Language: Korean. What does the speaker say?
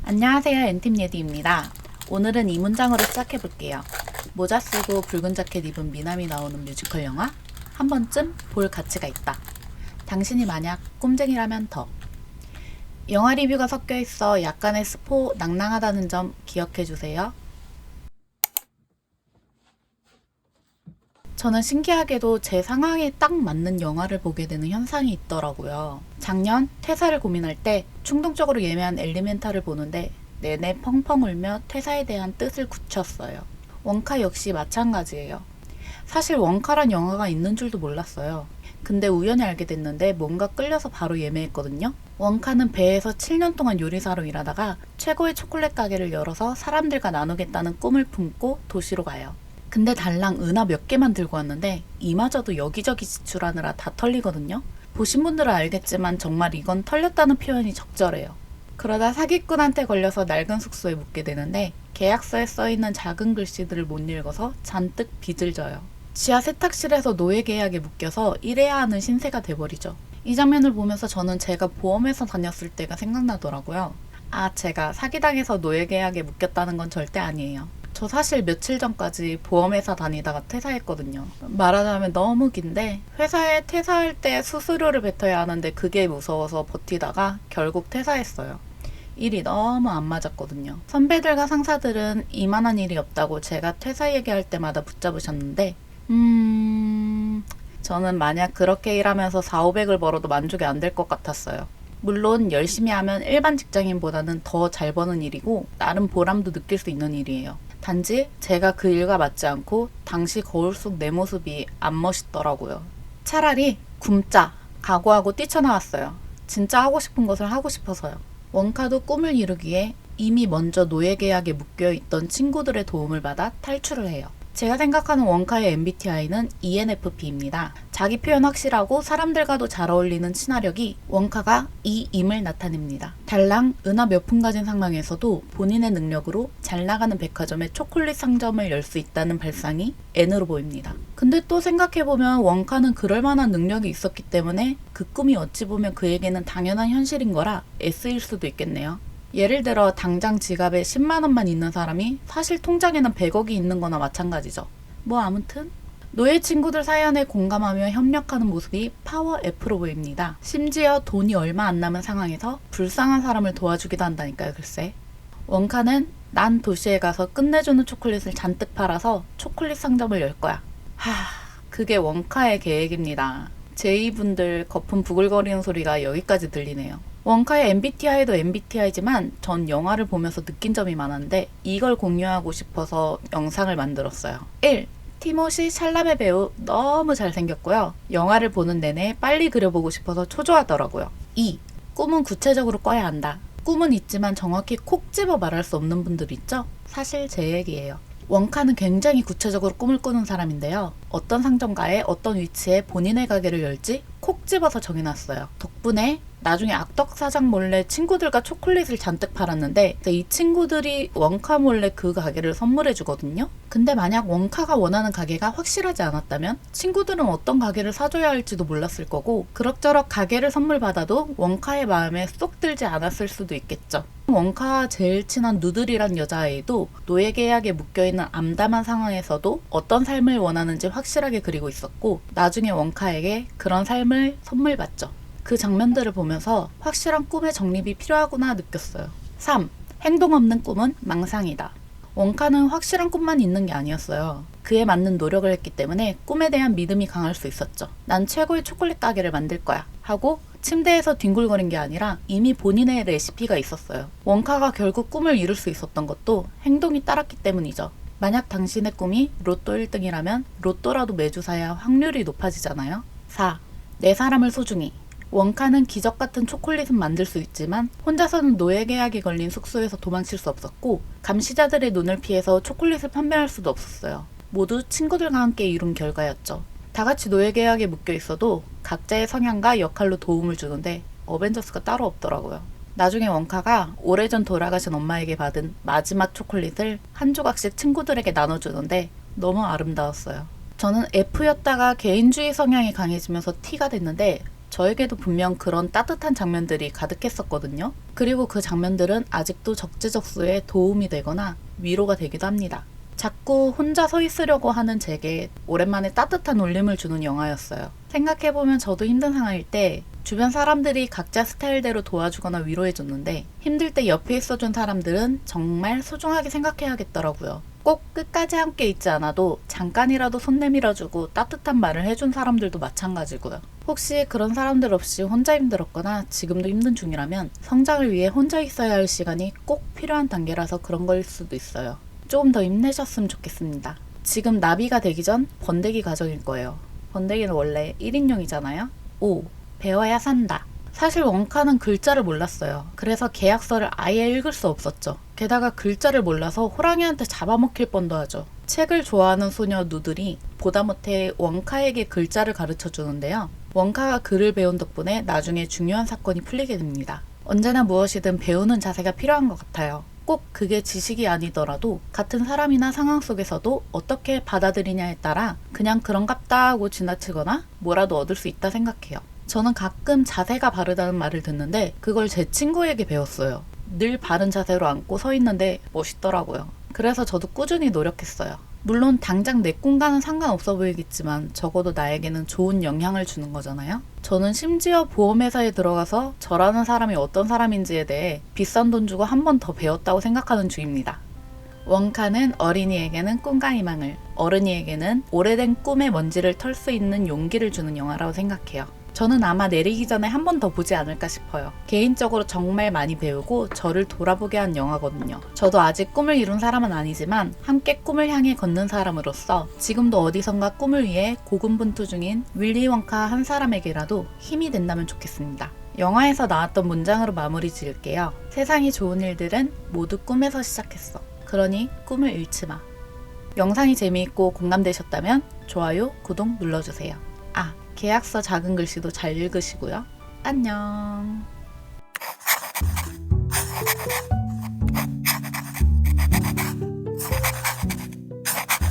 안녕하세요, 엔팀 예디입니다. 오늘은 이 문장으로 시작해 볼게요. 모자 쓰고 붉은 자켓 입은 미남이 나오는 뮤지컬 영화? 한 번쯤 볼 가치가 있다. 당신이 만약 꼼쟁이라면 더. 영화 리뷰가 섞여 있어 약간의 스포 낭낭하다는 점 기억해 주세요. 저는 신기하게도 제 상황에 딱 맞는 영화를 보게 되는 현상이 있더라고요. 작년 퇴사를 고민할 때 충동적으로 예매한 엘리멘탈을 보는데 내내 펑펑 울며 퇴사에 대한 뜻을 굳혔어요. 원카 역시 마찬가지예요. 사실 원카란 영화가 있는 줄도 몰랐어요. 근데 우연히 알게 됐는데 뭔가 끌려서 바로 예매했거든요. 원카는 배에서 7년 동안 요리사로 일하다가 최고의 초콜릿 가게를 열어서 사람들과 나누겠다는 꿈을 품고 도시로 가요. 근데 달랑 은하 몇 개만 들고 왔는데 이마저도 여기저기 지출하느라 다 털리거든요. 보신 분들은 알겠지만 정말 이건 털렸다는 표현이 적절해요. 그러다 사기꾼한테 걸려서 낡은 숙소에 묵게 되는데 계약서에 써있는 작은 글씨들을 못 읽어서 잔뜩 빚을 져요. 지하 세탁실에서 노예 계약에 묶여서 일해야 하는 신세가 돼버리죠. 이 장면을 보면서 저는 제가 보험회사 다녔을 때가 생각나더라고요. 제가 사기당해서 노예 계약에 묶였다는 건 절대 아니에요. 저 사실 며칠 전까지 보험회사 다니다가 퇴사했거든요. 말하자면 너무 긴데 회사에 퇴사할 때 수수료를 뱉어야 하는데 그게 무서워서 버티다가 결국 퇴사했어요. 일이 너무 안 맞았거든요. 선배들과 상사들은 이만한 일이 없다고 제가 퇴사 얘기할 때마다 붙잡으셨는데 저는 만약 그렇게 일하면서 4,500을 벌어도 만족이 안 될 것 같았어요. 물론 열심히 하면 일반 직장인보다는 더 잘 버는 일이고 나름 보람도 느낄 수 있는 일이에요. 단지 제가 그 일과 맞지 않고 당시 거울 속 내 모습이 안 멋있더라고요. 차라리 굶자 각오하고 뛰쳐나왔어요. 진짜 하고 싶은 것을 하고 싶어서요. 원카도 꿈을 이루기에 이미 먼저 노예 계약에 묶여있던 친구들의 도움을 받아 탈출을 해요. 제가 생각하는 원카의 MBTI는 ENFP입니다. 자기 표현 확실하고 사람들과도 잘 어울리는 친화력이 원카가 E임을 나타냅니다. 달랑 은하 몇 푼 가진 상황에서도 본인의 능력으로 잘 나가는 백화점에 초콜릿 상점을 열 수 있다는 발상이 N으로 보입니다. 근데 또 생각해보면 원카는 그럴 만한 능력이 있었기 때문에 그 꿈이 어찌 보면 그에게는 당연한 현실인 거라 S일 수도 있겠네요. 예를 들어 당장 지갑에 10만 원만 있는 사람이 사실 통장에는 100억이 있는 거나 마찬가지죠. 아무튼 노예 친구들 사연에 공감하며 협력하는 모습이 파워 F로 보입니다. 심지어 돈이 얼마 안 남은 상황에서 불쌍한 사람을 도와주기도 한다니까요. 글쎄. 원카는 난 도시에 가서 끝내주는 초콜릿을 잔뜩 팔아서 초콜릿 상점을 열 거야. 그게 원카의 계획입니다. 제이분들 거품 부글거리는 소리가 여기까지 들리네요. 원카의 MBTI도 MBTI지만 전 영화를 보면서 느낀 점이 많은데 이걸 공유하고 싶어서 영상을 만들었어요. 1. 티모시 샬라메 배우 너무 잘생겼고요. 영화를 보는 내내 빨리 그려보고 싶어서 초조하더라고요. 2. 꿈은 구체적으로 꿔야 한다. 꿈은 있지만 정확히 콕 집어 말할 수 없는 분들 있죠? 사실 제 얘기예요. 원카는 굉장히 구체적으로 꿈을 꾸는 사람인데요. 어떤 상점가에 어떤 위치에 본인의 가게를 열지 콕 집어서 정해놨어요. 덕분에 나중에 악덕 사장 몰래 친구들과 초콜릿을 잔뜩 팔았는데 이 친구들이 원카 몰래 그 가게를 선물해 주거든요. 근데 만약 원카가 원하는 가게가 확실하지 않았다면 친구들은 어떤 가게를 사줘야 할지도 몰랐을 거고 그럭저럭 가게를 선물 받아도 원카의 마음에 쏙 들지 않았을 수도 있겠죠. 원카와 제일 친한 누들이란 여자아이도 노예 계약에 묶여있는 암담한 상황에서도 어떤 삶을 원하는지 확실하게 그리고 있었고 나중에 원카에게 그런 삶을 선물 받죠. 그 장면들을 보면서 확실한 꿈의 정립이 필요하구나 느꼈어요. 3. 행동 없는 꿈은 망상이다. 원카는 확실한 꿈만 있는 게 아니었어요. 그에 맞는 노력을 했기 때문에 꿈에 대한 믿음이 강할 수 있었죠. 난 최고의 초콜릿 가게를 만들 거야 하고 침대에서 뒹굴거린 게 아니라 이미 본인의 레시피가 있었어요. 원카가 결국 꿈을 이룰 수 있었던 것도 행동이 따랐기 때문이죠. 만약 당신의 꿈이 로또 1등이라면 로또라도 매주 사야 확률이 높아지잖아요. 4. 내 사람을 소중히. 원카는 기적같은 초콜릿은 만들 수 있지만 혼자서는 노예 계약이 걸린 숙소에서 도망칠 수 없었고 감시자들의 눈을 피해서 초콜릿을 판매할 수도 없었어요. 모두 친구들과 함께 이룬 결과였죠. 다같이 노예 계약에 묶여 있어도 각자의 성향과 역할로 도움을 주는데 어벤져스가 따로 없더라고요. 나중에 원카가 오래전 돌아가신 엄마에게 받은 마지막 초콜릿을 한 조각씩 친구들에게 나눠주는데 너무 아름다웠어요. 저는 F였다가 개인주의 성향이 강해지면서 T가 됐는데 저에게도 분명 그런 따뜻한 장면들이 가득했었거든요. 그리고 그 장면들은 아직도 적재적소에 도움이 되거나 위로가 되기도 합니다. 자꾸 혼자 서 있으려고 하는 제게 오랜만에 따뜻한 울림을 주는 영화였어요. 생각해보면 저도 힘든 상황일 때 주변 사람들이 각자 스타일대로 도와주거나 위로해줬는데 힘들 때 옆에 있어준 사람들은 정말 소중하게 생각해야겠더라고요. 꼭 끝까지 함께 있지 않아도 잠깐이라도 손 내밀어주고 따뜻한 말을 해준 사람들도 마찬가지고요. 혹시 그런 사람들 없이 혼자 힘들었거나 지금도 힘든 중이라면 성장을 위해 혼자 있어야 할 시간이 꼭 필요한 단계라서 그런 거일 수도 있어요. 조금 더 힘내셨으면 좋겠습니다. 지금 나비가 되기 전 번데기 가정일 거예요. 번데기는 원래 1인용이잖아요. 5. 배워야 산다. 사실 원카는 글자를 몰랐어요. 그래서 계약서를 아예 읽을 수 없었죠. 게다가 글자를 몰라서 호랑이한테 잡아먹힐 뻔도 하죠. 책을 좋아하는 소녀 누들이 보다 못해 원카에게 글자를 가르쳐 주는데요. 원카가 글을 배운 덕분에 나중에 중요한 사건이 풀리게 됩니다. 언제나 무엇이든 배우는 자세가 필요한 것 같아요. 꼭 그게 지식이 아니더라도 같은 사람이나 상황 속에서도 어떻게 받아들이냐에 따라 그냥 그런갑다 하고 지나치거나 뭐라도 얻을 수 있다 생각해요. 저는 가끔 자세가 바르다는 말을 듣는데 그걸 제 친구에게 배웠어요. 늘 바른 자세로 앉고 서 있는데 멋있더라고요. 그래서 저도 꾸준히 노력했어요. 물론 당장 내 꿈과는 상관없어 보이겠지만 적어도 나에게는 좋은 영향을 주는 거잖아요. 저는 심지어 보험회사에 들어가서 저라는 사람이 어떤 사람인지에 대해 비싼 돈 주고 한 번 더 배웠다고 생각하는 중입니다. 원카는 어린이에게는 꿈과 희망을, 어른이에게는 오래된 꿈의 먼지를 털 수 있는 용기를 주는 영화라고 생각해요. 저는 아마 내리기 전에 한 번 더 보지 않을까 싶어요. 개인적으로 정말 많이 배우고 저를 돌아보게 한 영화거든요. 저도 아직 꿈을 이룬 사람은 아니지만 함께 꿈을 향해 걷는 사람으로서 지금도 어디선가 꿈을 위해 고군분투 중인 윌리 원카 한 사람에게라도 힘이 된다면 좋겠습니다. 영화에서 나왔던 문장으로 마무리 지을게요. 세상이 좋은 일들은 모두 꿈에서 시작했어. 그러니 꿈을 잃지 마. 영상이 재미있고 공감되셨다면 좋아요, 구독 눌러주세요. 계약서 작은 글씨도 잘 읽으시고요. 안녕.